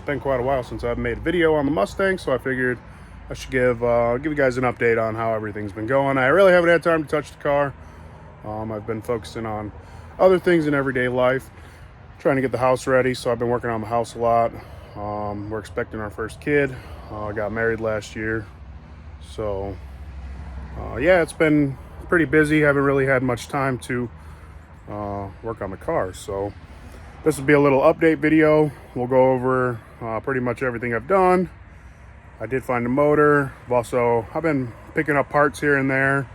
been quite a while since I've made a video on the Mustang, so I figured I should give you guys an update on how everything's been going. I really haven't had time to touch the car. I've been focusing on other things in everyday life, trying to get the house ready, so I've been working on the house a lot. We're expecting our first kid. I got married last year, so yeah, it's been pretty busy. Haven't really had much time to work on the car, so this will be a little update video. We'll go over pretty much everything I've done. I did find a motor. I've been picking up parts here and there,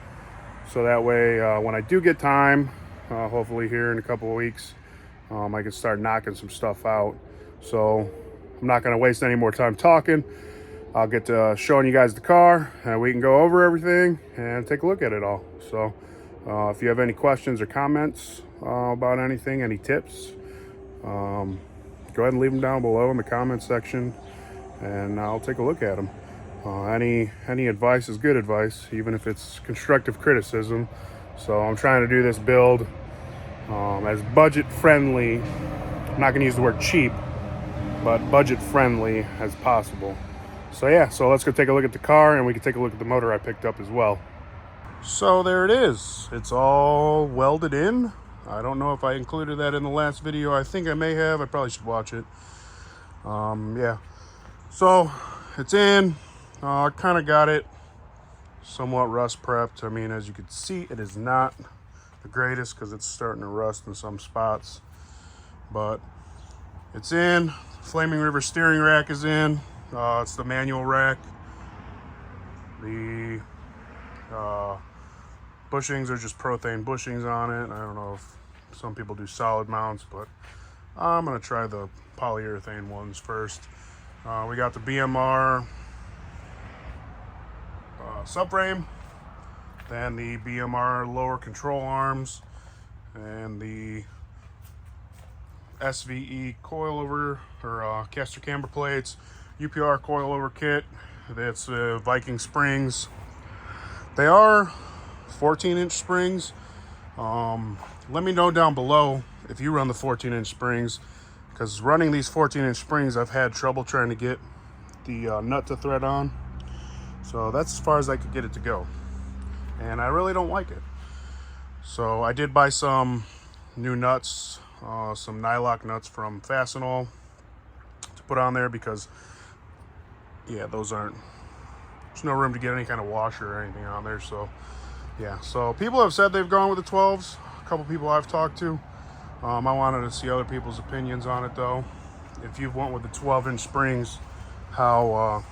so that way when I do get time, hopefully here in a couple of weeks, I can start knocking some stuff out. So I'm not going to waste any more time talking. I'll get to showing you guys the car, and we can go over everything and take a look at it all. So if you have any questions or comments about anything, any tips, go ahead and leave them down below in the comment section, and I'll take a look at them. Any advice is good advice, even if it's constructive criticism. So I'm trying to do this build as budget friendly. I'm not going to use the word cheap, but budget friendly as possible. So yeah, so let's go take a look at the car, and we can take a look at the motor I picked up as well. So there it is. It's all welded in. I don't know if I included that in the last video. I think I may have. I probably should watch it. Yeah. So it's in. I kind of got it somewhat rust prepped. I mean, as you can see, it is not the greatest because it's starting to rust in some spots. But it's in. Flaming River steering rack is in. It's the manual rack. The bushings are just Prothane bushings on it. I don't know if some people do solid mounts, but I'm gonna try the polyurethane ones first. We got the BMR subframe, then the BMR lower control arms, and the SVE coilover or caster camber plates, UPR coilover kit. That's Viking springs. They are 14-inch springs. Let me know down below if you run the 14-inch springs, because running these 14-inch springs, I've had trouble trying to get the nut to thread on. So that's as far as I could get it to go, and I really don't like it. So I did buy some new nuts, some Nylock nuts from Fastenal to put on there, because yeah, there's no room to get any kind of washer or anything on there. So yeah, so people have said they've gone with the 12s. A couple people I've talked to. I wanted to see other people's opinions on it though. If you've went with the 12-inch springs, how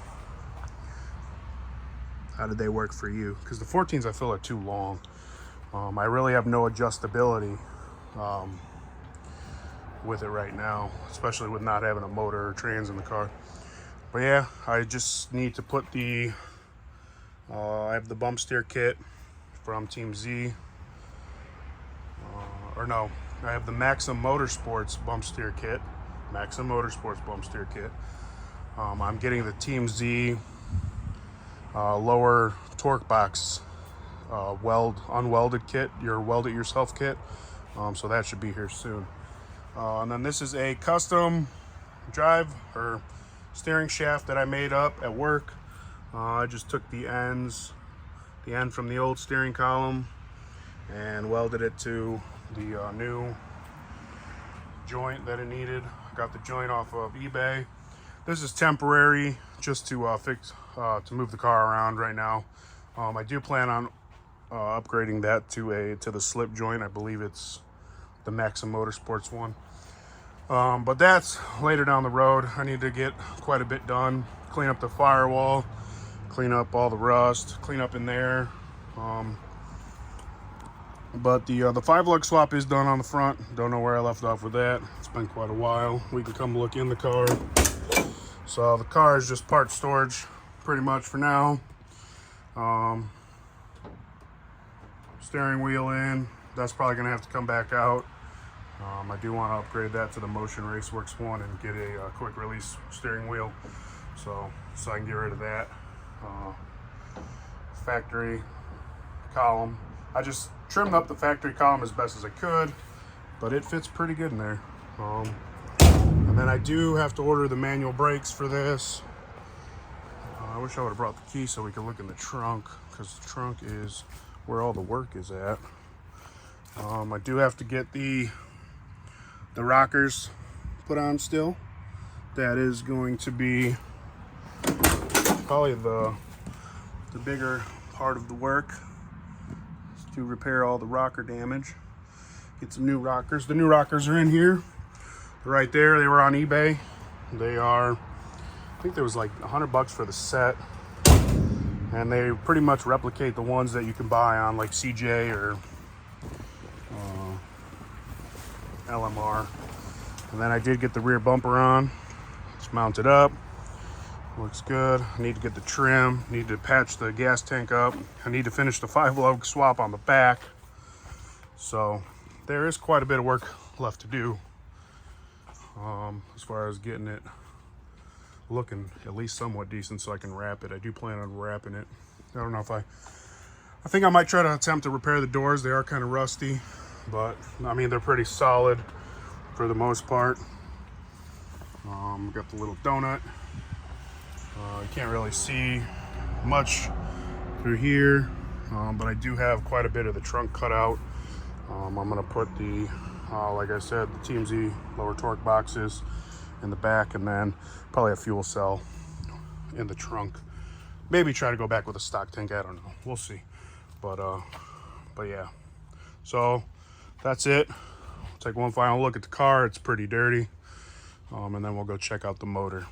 did they work for you? Because the 14s I feel are too long. I really have no adjustability with it right now, especially with not having a motor or trans in the car. But yeah, I just need to put the I have the bump steer kit from Team Z, or no, I have the Maxim Motorsports bump steer kit. Maxim Motorsports bump steer kit. I'm getting the Team Z lower torque box unwelded kit, your weld it yourself kit. So that should be here soon. And then this is a custom drive or steering shaft that I made up at work. I just took the end from the old steering column and welded it to the new joint that it needed. I got the joint off of eBay. This is temporary, just to to move the car around right now. I do plan on upgrading that to the slip joint. I believe it's the Maxim Motorsports one. But that's later down the road. I need to get quite a bit done. Clean up the firewall, clean up all the rust, clean up in there. But the 5-lug swap is done on the front. Don't know where I left off with that. It's been quite a while. We can come look in the car. So the car is just part storage pretty much for now. Steering wheel in. That's probably gonna have to come back out. I do want to upgrade that to the Motion Raceworks one and get a quick release steering wheel, so I can get rid of that. Factory column. I just trimmed up the factory column as best as I could, but it fits pretty good in there. And And then I do have to order the manual brakes for this. I wish I would have brought the key so we could look in the trunk, because the trunk is where all the work is at. I do have to get the rockers put on still. That is going to be probably the bigger part of the work, is to repair all the rocker damage. Get some new rockers. The new rockers are in here. They're right there. They were on eBay. They are, I think there was like $100 for the set. And they pretty much replicate the ones that you can buy on like CJ or LMR. And then I did get the rear bumper on. It's mounted up. Looks good. I need to get the trim. Need to patch the gas tank up. I need to finish the 5-lug swap on the back. So there is quite a bit of work left to do as far as getting it looking at least somewhat decent so I can wrap it. I do plan on wrapping it. I don't know if I think I might try to attempt to repair the doors. They are kind of rusty, but I mean, they're pretty solid for the most part. Got the little donut. You can't really see much through here, but I do have quite a bit of the trunk cut out. I'm gonna put the, like I said, the TMZ lower torque boxes in the back, and then probably a fuel cell in the trunk. Maybe try to go back with a stock tank. I don't know. We'll see. But yeah. So that's it. Take one final look at the car. It's pretty dirty. And then we'll go check out the motor.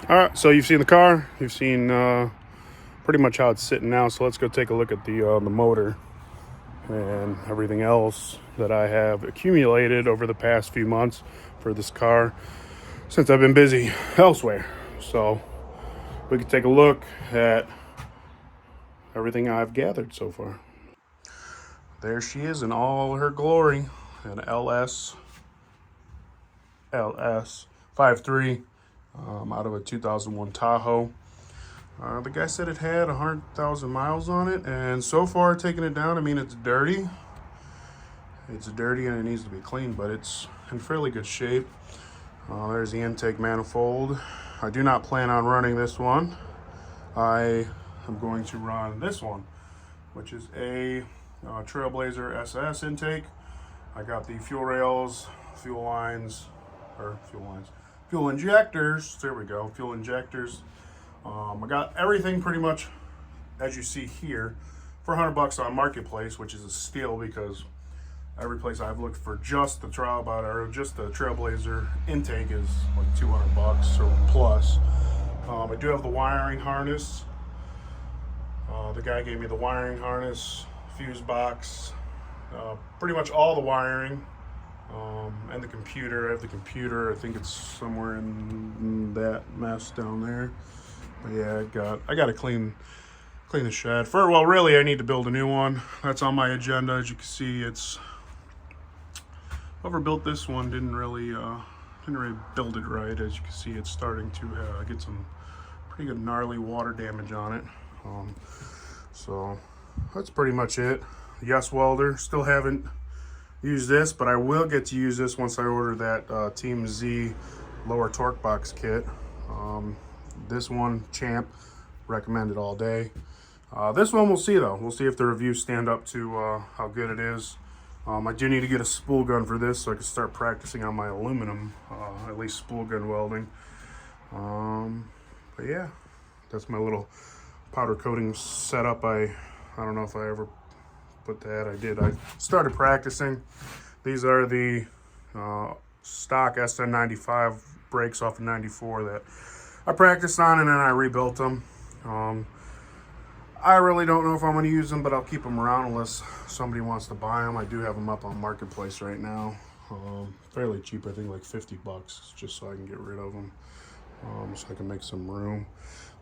All right. So you've seen the car. You've seen pretty much how it's sitting now. So let's go take a look at the motor and everything else that I have accumulated over the past few months for this car since I've been busy elsewhere. So we can take a look at everything I've gathered so far. There she is in all her glory, an LS 53 out of a 2001 Tahoe. The guy said it had 100,000 miles on it, and so far taking it down, I mean, it's dirty. It's dirty and it needs to be cleaned, but it's in fairly good shape. There's the intake manifold. I do not plan on running this one. I am going to run this one, which is a Trailblazer SS intake. I got the fuel rails, fuel injectors. There we go, fuel injectors. I got everything pretty much as you see here for $100 on Marketplace, which is a steal because every place I've looked for just the just the Trailblazer intake is like $200 or plus. I do have the wiring harness. The guy gave me the wiring harness, fuse box, pretty much all the wiring, and the computer. I have the computer. I think it's somewhere in that mess down there. But yeah, I got to clean the shed. Well, really, I need to build a new one. That's on my agenda. As you can see, it's whoever built this one didn't really build it right. As you can see, it's starting to get some pretty good gnarly water damage on it. So that's pretty much it. Yes welder. Still haven't used this, but I will get to use this once I order that Team Z lower torque box kit. This one, Champ, recommended all day. This one we'll see though. We'll see if the reviews stand up to how good it is. I do need to get a spool gun for this so I can start practicing on my aluminum, at least spool gun welding. But yeah, that's my little powder coating setup. I don't know if I ever put that. I did. I started practicing. These are the stock SN95 brakes off of 94 that I practiced on, and then I rebuilt them. I really don't know if I'm going to use them, but I'll keep them around unless somebody wants to buy them. I do have them up on Marketplace right now. Fairly cheap, I think like $50, just so I can get rid of them, so I can make some room.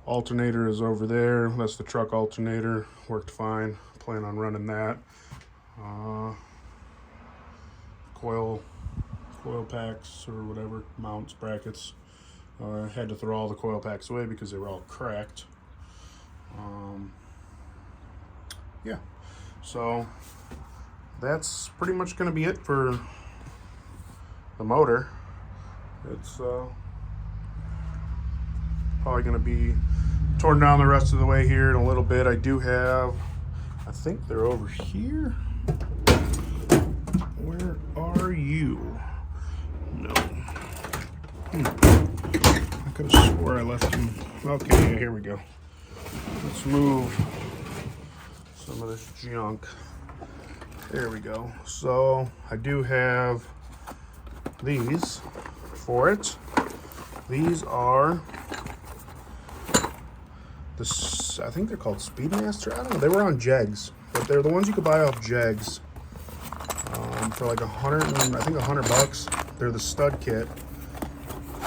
Alternator is over there. That's the truck alternator. Worked fine. Plan on running that. Coil packs or whatever, mounts, brackets. I had to throw all the coil packs away because they were all cracked. Yeah, so that's pretty much going to be it for the motor. It's probably going to be torn down the rest of the way here in a little bit. I do have, I think they're over here. Where are you? No. I could have swore I left them. Okay, here we go. Let's move some of this junk. There we go. So I do have these for it. These are this, I think they're called Speedmaster. I don't know. They were on Jegs, but they're the ones you could buy off Jegs for like $100. They're the stud kit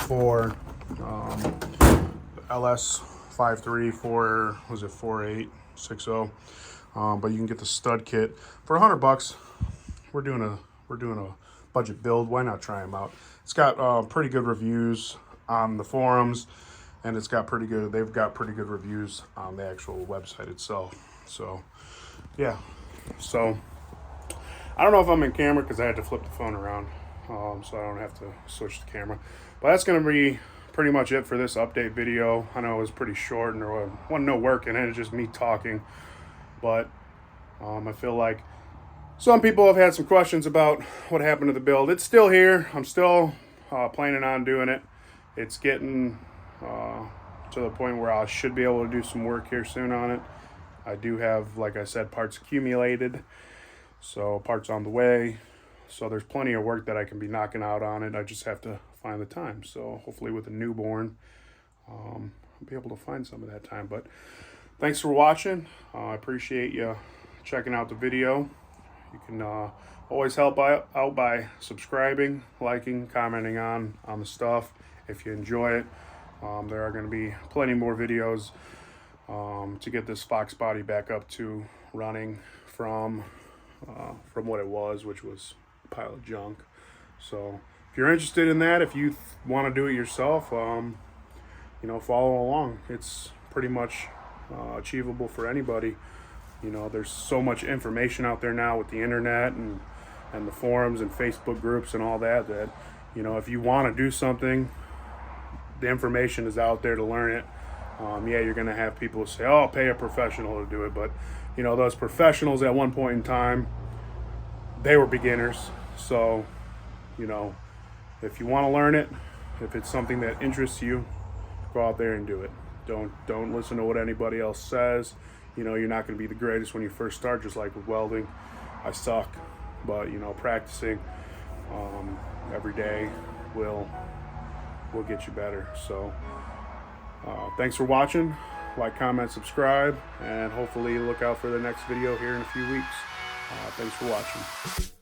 for LS 5.3 4, was it 4.860? But you can get the stud kit for $100. We're doing a budget build. Why not try them out? It's got pretty good reviews on the forums, and they've got pretty good reviews on the actual website itself. So yeah, so I don't know if I'm in camera because I had to flip the phone around, so I don't have to switch the camera. But that's going to be pretty much it for this update video. I know it was pretty short and there wasn't no work in it. It's just me talking. But I feel like some people have had some questions about what happened to the build. It's still here. I'm still planning on doing it. It's getting to the point where I should be able to do some work here soon on it. I do have, like I said, parts accumulated. So parts on the way. So there's plenty of work that I can be knocking out on it. I just have to find the time. So hopefully with a newborn, I'll be able to find some of that time. But thanks for watching. I appreciate you checking out the video. You can always help out by subscribing, liking, commenting on the stuff if you enjoy it. There are going to be plenty more videos to get this Foxbody back up to running from what it was, which was a pile of junk. So if you're interested in that, if you want to do it yourself, you know, follow along. It's pretty much achievable for anybody. You know, there's so much information out there now with the internet and the forums and Facebook groups and all that, you know, if you want to do something, the information is out there to learn it. Yeah, you're going to have people say, oh, I'll pay a professional to do it. But, you know, those professionals at one point in time, they were beginners. So, you know, if you want to learn it, if it's something that interests you, go out there and do it. Don't listen to what anybody else says. You know, you're not going to be the greatest when you first start, just like with welding. I suck, but, you know, practicing every day will get you better. So thanks for watching. Like, comment, subscribe, and hopefully look out for the next video here in a few weeks. Thanks for watching.